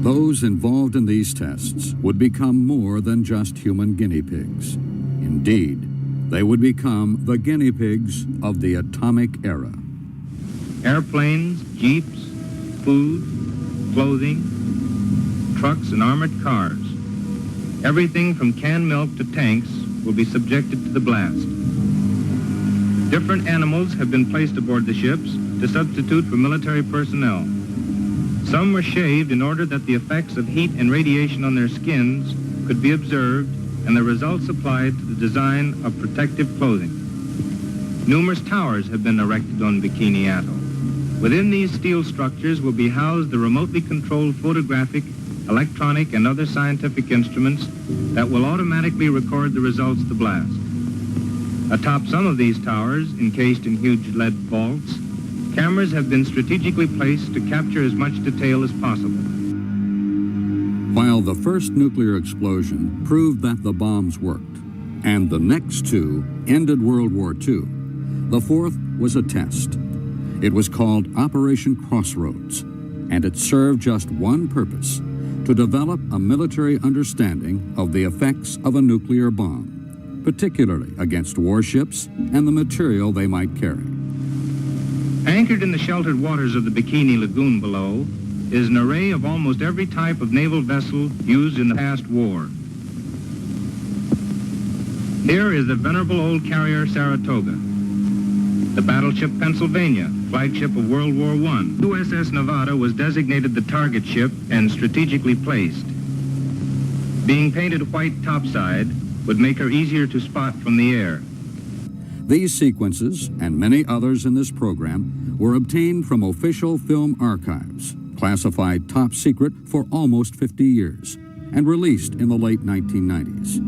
Those involved in these tests would become more than just human guinea pigs. Indeed, they would become the guinea pigs of the atomic era. Airplanes, jeeps, food, clothing, trucks, and armored cars. Everything from canned milk to tanks will be subjected to the blast. Different animals have been placed aboard the ships to substitute for military personnel. Some were shaved in order that the effects of heat and radiation on their skins could be observed and the results applied to the design of protective clothing. Numerous towers have been erected on Bikini Atoll. Within these steel structures will be housed the remotely controlled photographic, electronic, and other scientific instruments that will automatically record the results of the blast. Atop some of these towers, encased in huge lead vaults, cameras have been strategically placed to capture as much detail as possible. While the first nuclear explosion proved that the bombs worked, and the next two ended World War II, the fourth was a test. It was called Operation Crossroads, and it served just one purpose: to develop a military understanding of the effects of a nuclear bomb, particularly against warships and the material they might carry. Anchored in the sheltered waters of the Bikini Lagoon below is an array of almost every type of naval vessel used in the past war. Here is the venerable old carrier Saratoga, the battleship Pennsylvania, flagship of World War I. USS Nevada was designated the target ship and strategically placed. Being painted white topside would make her easier to spot from the air. These sequences, and many others in this program, were obtained from official film archives, classified top secret for almost 50 years, and released in the late 1990s.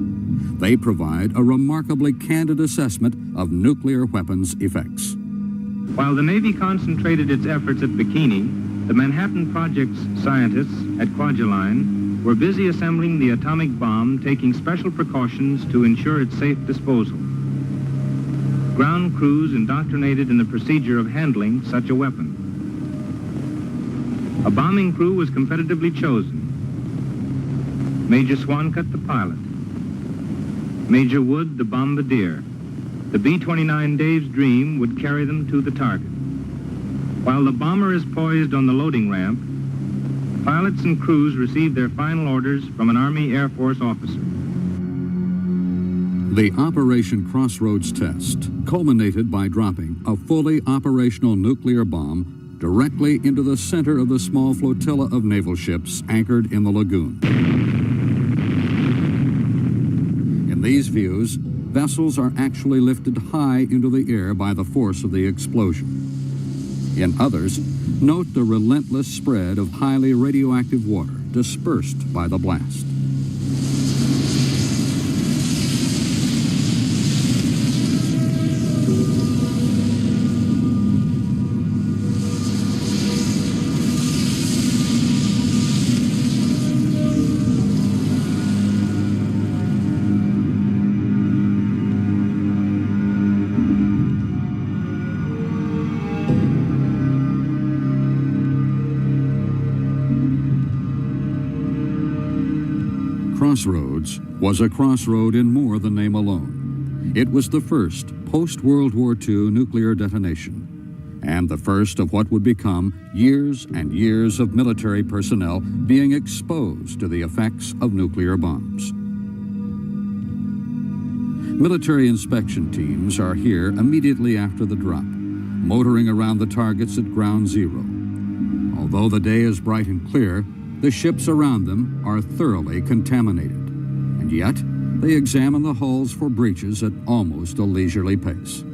They provide a remarkably candid assessment of nuclear weapons effects. While the Navy concentrated its efforts at Bikini, the Manhattan Project's scientists at Kwajalein were busy assembling the atomic bomb, taking special precautions to ensure its safe disposal. Ground crews indoctrinated in the procedure of handling such a weapon. A bombing crew was competitively chosen. Major Swancutt, the pilot. Major Wood, the bombardier. The B-29 Dave's Dream would carry them to the target. While the bomber is poised on the loading ramp, pilots and crews receive their final orders from an Army Air Force officer. The Operation Crossroads test culminated by dropping a fully operational nuclear bomb directly into the center of the small flotilla of naval ships anchored in the lagoon. In these views, vessels are actually lifted high into the air by the force of the explosion. In others, note the relentless spread of highly radioactive water dispersed by the blast. Crossroads was a crossroad in more than name alone. It was the first post-World War II nuclear detonation, and the first of what would become years and years of military personnel being exposed to the effects of nuclear bombs. Military inspection teams are here immediately after the drop, motoring around the targets at ground zero. Although the day is bright and clear, the ships around them are thoroughly contaminated, and yet they examine the hulls for breaches at almost a leisurely pace.